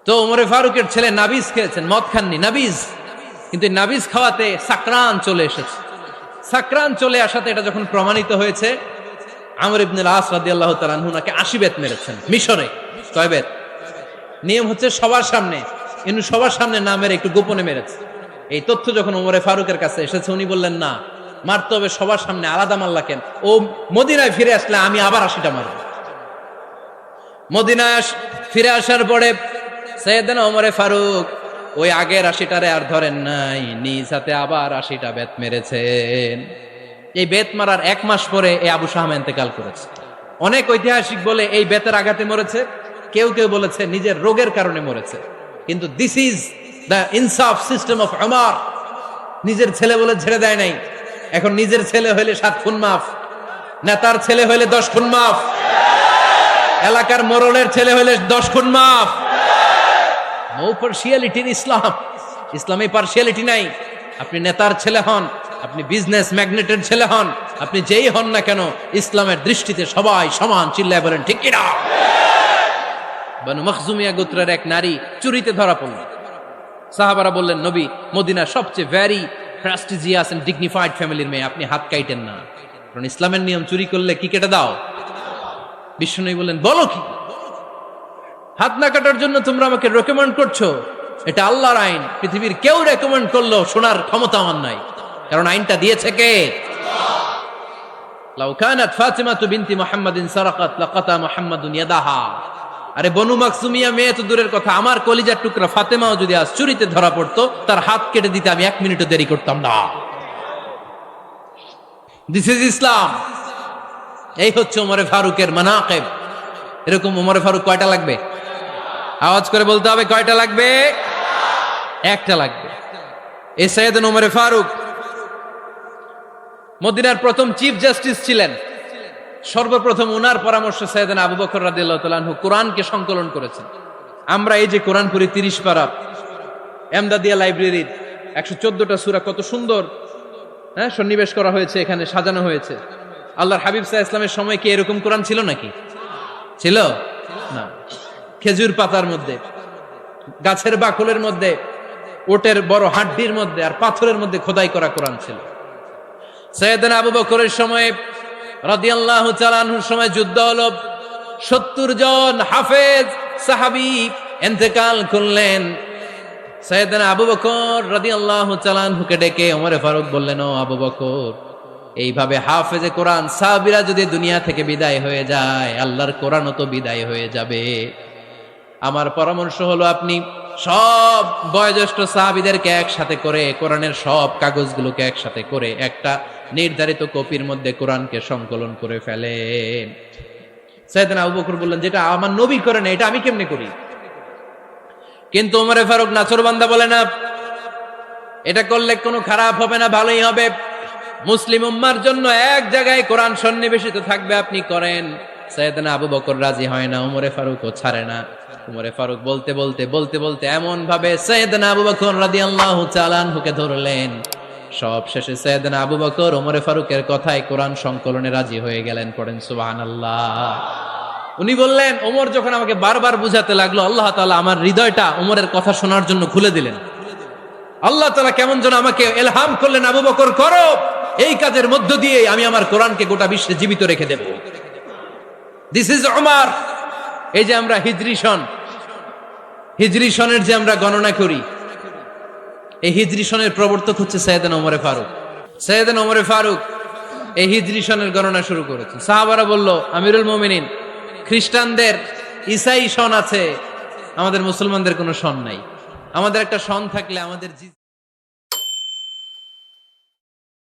তো ওমরে ফারুকের ছেলে নাবিজ খেয়েছেন, মদ খাননি, নাবিজ। কিন্তু নাবিজ খাওয়াতে সাকরান চলে এসেছে। সাকরান চলে আসাতে এটা যখন প্রমাণিত হয়েছে, আমর ইবনে আস রাদিয়াল্লাহু তাআলা আনহু নাকি 80 বেত মেরেছেন মিশরে। কয় বেত? নিয়ম হচ্ছে সবার সামনে, কিন্তু সবার সামনে না মেরে একটু গোপনে মেরেছে। এই তথ্য যখন ওমরে ফারুকের কাছে এসেছে, উনি বললেন না, মারতে হবে সবার সামনে, আলাদা মারলা কেন? ও মদিনায় ফিরে আসলে আমি আবার 80টা মারব। মদিনায় ফিরে আসার পরে সাইয়েদনা ওমরে ফারুক ওই আগের 80টারে আর ধরেন নাই, নিজ হাতে আবার 80টা বেত মেরেছেন। এই বেত মারার 1 মাস পরে এই আবু শাহাম ইন্তেকাল করেছে। অনেক ঐতিহাসিক বলে এই বেতের আঘাতে মরেছে, কেউ কেউ বলেছে নিজের রোগের কারণে মরেছে। কিন্তু দিস ইজ দ্য ইনসাফ সিস্টেম অফ ওমর। নিজের ছেলে বলে ছেড়ে দেয় নাই। এখন নিজের ছেলে হইলে 7 খুন মাফ, নেতার ছেলে হইলে 10 খুন মাফ, এলাকার মোড়লের ছেলে হইলে 10 খুন মাফ। নো পার্সিয়ালিটি ইন ইসলাম। ইসলামে পার্সিয়ালিটি নাই। আপনি নেতার ছেলে হন, আপনি বিজনেস ম্যাগনেটের ছেলে হন, আপনি যেই হন না কেন, ইসলামের দৃষ্টিতে সবাই সমান। চিল্লায় বলেন ঠিক কিনা? বনু মখজুমিয়া গোত্রের এক নারী চুরিতে ধরা পড়ল। সাহাবারা বললেন, নবী, মদিনার সবচেয়ে ভেরি প্রেস্টিজিয়াস এন্ড ডিগনিফাইড ফ্যামিলির মেয়ে, আপনি হাত কাটেন না, কারণ ইসলামের নিয়ম চুরি করলে কি কেটে দাও। বিশ্বনবী বললেন, বলো কি? হাত না কাটার জন্য তোমরা আমাকে রেকমেন্ড করছো? এটা আল্লাহর আইন। পৃথিবীর কেউ রেকমেন্ড করলো শোনার ক্ষমতা আমার নাই, কারণ আইনটা দিয়েছে কে? লাউ কানাত ফাতিমাতু বিনতি মুহাম্মাদিন সারাকাত লাকাতা মুহাম্মাদুন ইয়াদাহা। আরে বনু মাকসুমিয়া মেয়ে তো দূরের কথা, আমার কলিজার টুকরা ফাতেমাও যদি আজ চুরিতে ধরা পড়তো, তার হাত কেটে দিতে আমি 1 মিনিটও দেরি করতাম না। দিস ইজ ইসলাম। এই হচ্ছে ওমরে ফারুকের মানাকিব। এরকম ওমরে ফারুক কয়টা লাগবে? আওয়াজ করে বলতে হবে, কয়টা লাগবে? একটা লাগবে। এই সাইয়েদনা ওমরে ফারুক মদিনার প্রথম চিফ জাস্টিস ছিলেন। সর্বপ্রথম ওনার পরামর্শ সাইয়েদনা আবু বকর রাদিয়াল্লাহু তাআলা আনহু কোরআনকে সংকলন করেছেন। আমরা এই যে কোরআন পড়ি 30 পারা, এমদাদিয়া লাইব্রেরির 114টা সূরা, কত সুন্দর সন্নিবেশ করা হয়েছে, এখানে সাজানো হয়েছে। আল্লাহর হাবিব সাল্লাল্লাহু আলাইহি ওয়াসাল্লামের সময় কি এরকম কোরআন ছিল নাকি? ছিল না। খেজুর পাতার মধ্যে, গাছের বাকলের মধ্যে, ওটের বড় হাড্ডির মধ্যে আর পাথরের মধ্যে খোদাই করা কোরআন ছিল। সাইয়েদনা আবু বকরের সময় রাদিয়াল্লাহু তাআলা আনহুর সময় যুদ্ধ হলো। 70 জন হাফেজ সাহাবী ইন্তেকাল করলেন। সাইয়েদনা আবু বকর রাদিয়াল্লাহু তাআলা আনহুকে ডেকে ওমরে ফারুক বললেন, ও আবু বকর, এইভাবে হাফেজে কোরআন সাহাবীরা যদি দুনিয়া থেকে বিদায় হয়ে যায়, আল্লাহর কোরআনও তো বিদায় হয়ে যাবে। আমার পরামর্শ হলো, আপনি সব বয়োজ্যেষ্ঠ সাহাবীদেরকে একসাথে করে কোরআনের সব কাগজগুলোকে একসাথে করে একটা নির্ধারিত কপির মধ্যে কোরআনকে সংকলন করে ফেলেন। সাইয়েদনা আবু বকর বললেন, যেটা আমার নবী করে না, এটা আমি কেমনে করি? কিন্তু ওমরে ফারুক নাছরবান্দা বলে না, এটা করলে কোনো খারাপ হবে না, ভালোই হবে। মুসলিম উম্মার জন্য এক জায়গায় কোরআন সন্নিবেশিত থাকবে, আপনি করেন। সাইয়েদনা আবু বকর রাজি হয় না, ওমরে ফারুকও ছাড়ে না। ওমরে ফারুক বলতে বলতে বলতে বলতে এমন ভাবে সাইয়েদনা আবু বকর রাদিয়াল্লাহু তাআলা আনহুকে ধরলেন, সব শেষে সাইয়েদনা আবু বকর ওমরে ফারুকের কথায় কোরআন সংকলনে রাজি হয়ে গেলেন। পড়েন সুবহানাল্লাহ। উনি বললেন, ওমর যখন আমাকে বারবার বুঝাতে লাগলো, আল্লাহ তাআলা আমার হৃদয়টা ওমরের কথা শোনার জন্য খুলে দিলেন। আল্লাহ তাআলা কেমন যেন আমাকে ইলহাম করলেন, আবু বকর করো, এই কাজের মধ্য দিয়ে আমি আমার কোরআনকে গোটা বিশ্বে জীবিত রেখে দেব। This is Omar. এই যে আমরা হিজরি সনের যে আমরা গণনা করি, এই হিজরি সনের প্রবর্তক হচ্ছে সাইয়েদনা ওমরে ফারুক। সাইয়েদনা ওমরে ফারুক এই হিজরি সনের গণনা শুরু করেছেন। সাহাবারা বলল, আমিরুল মুমিনিন, খ্রিস্টানদের ঈসাই সন আছে, আমাদের মুসলমানদের কোনো সন নাই। আমাদের একটা সন থাকলে আমাদের